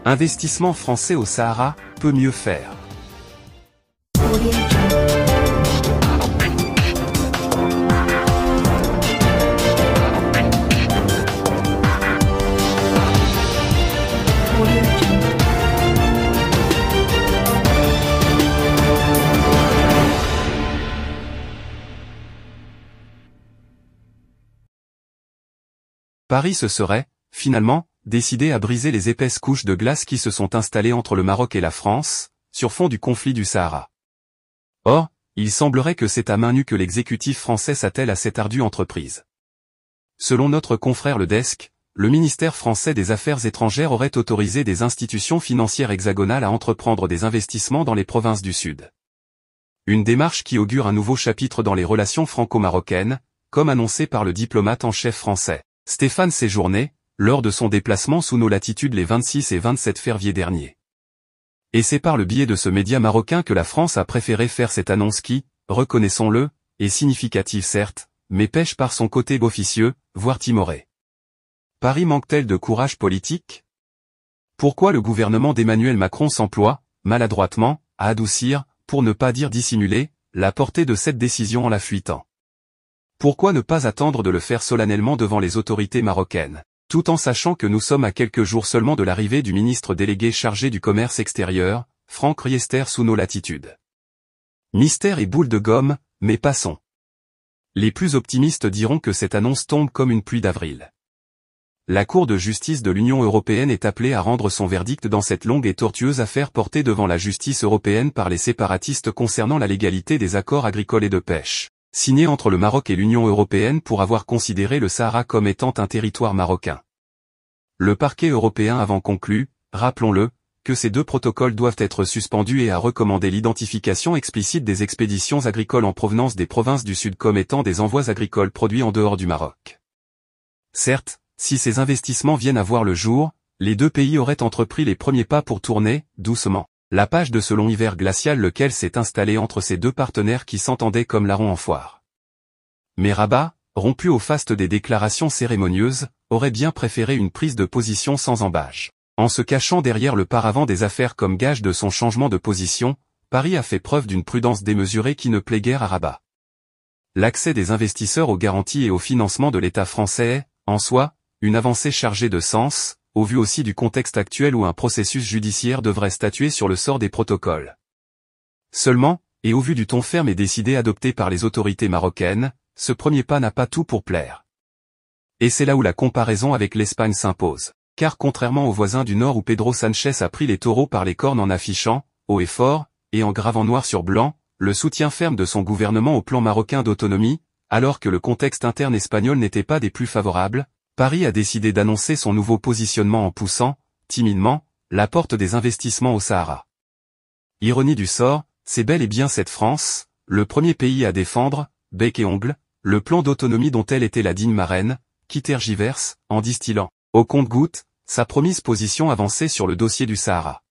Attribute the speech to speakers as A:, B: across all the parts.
A: Investissement français au Sahara, peut mieux faire. Paris se serait, finalement, décidé à briser les épaisses couches de glace qui se sont installées entre le Maroc et la France, sur fond du conflit du Sahara. Or, il semblerait que c'est à main nue que l'exécutif français s'attelle à cette ardue entreprise. Selon notre confrère Le Desk, le ministère français des Affaires étrangères aurait autorisé des institutions financières hexagonales à entreprendre des investissements dans les provinces du Sud. Une démarche qui augure un nouveau chapitre dans les relations franco-marocaines, comme annoncé par le diplomate en chef français, Stéphane Séjourné, lors de son déplacement sous nos latitudes les 26 et 27 février dernier. Et c'est par le biais de ce média marocain que la France a préféré faire cette annonce qui, reconnaissons-le, est significative certes, mais pêche par son côté officieux, voire timoré. Paris manque-t-elle de courage politique? Pourquoi le gouvernement d'Emmanuel Macron s'emploie, maladroitement, à adoucir, pour ne pas dire dissimuler, la portée de cette décision en la fuitant? Pourquoi ne pas attendre de le faire solennellement devant les autorités marocaines, tout en sachant que nous sommes à quelques jours seulement de l'arrivée du ministre délégué chargé du commerce extérieur, Franck Riester sous nos latitudes? Mystère et boule de gomme, mais passons. Les plus optimistes diront que cette annonce tombe comme une pluie d'avril. La Cour de justice de l'Union européenne est appelée à rendre son verdict dans cette longue et tortueuse affaire portée devant la justice européenne par les séparatistes concernant la légalité des accords agricoles et de pêche, signés entre le Maroc et l'Union européenne pour avoir considéré le Sahara comme étant un territoire marocain. Le parquet européen avant conclu, rappelons-le, que ces deux protocoles doivent être suspendus et a recommandé l'identification explicite des expéditions agricoles en provenance des provinces du Sud comme étant des envois agricoles produits en dehors du Maroc. Certes, si ces investissements viennent à voir le jour, les deux pays auraient entrepris les premiers pas pour tourner, doucement, la page de ce long hiver glacial lequel s'est installé entre ces deux partenaires qui s'entendaient comme larrons en foire. Mais Rabat, rompu au faste des déclarations cérémonieuses, aurait bien préféré une prise de position sans embâche. En se cachant derrière le paravent des affaires comme gage de son changement de position, Paris a fait preuve d'une prudence démesurée qui ne plaît guère à Rabat. L'accès des investisseurs aux garanties et au financement de l'État français est, en soi, une avancée chargée de sens, au vu aussi du contexte actuel où un processus judiciaire devrait statuer sur le sort des protocoles. Seulement, et au vu du ton ferme et décidé adopté par les autorités marocaines, ce premier pas n'a pas tout pour plaire. Et c'est là où la comparaison avec l'Espagne s'impose, car contrairement aux voisins du Nord où Pedro Sánchez a pris les taureaux par les cornes en affichant, haut et fort, et en gravant noir sur blanc, le soutien ferme de son gouvernement au plan marocain d'autonomie, alors que le contexte interne espagnol n'était pas des plus favorables, Paris a décidé d'annoncer son nouveau positionnement en poussant, timidement, la porte des investissements au Sahara. Ironie du sort, c'est bel et bien cette France, le premier pays à défendre, bec et ongle, le plan d'autonomie dont elle était la digne marraine, qui tergiverse, en distillant, au compte-gouttes, sa promise position avancée sur le dossier du Sahara.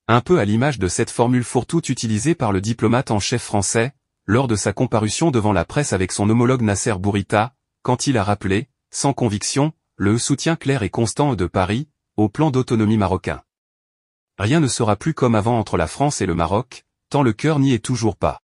A: Un peu à l'image de cette formule fourre-tout utilisée par le diplomate en chef français, lors de sa comparution devant la presse avec son homologue Nasser Bourita, quand il a rappelé, sans conviction, le soutien clair et constant de Paris, au plan d'autonomie marocain. Rien ne sera plus comme avant entre la France et le Maroc, tant le cœur n'y est toujours pas.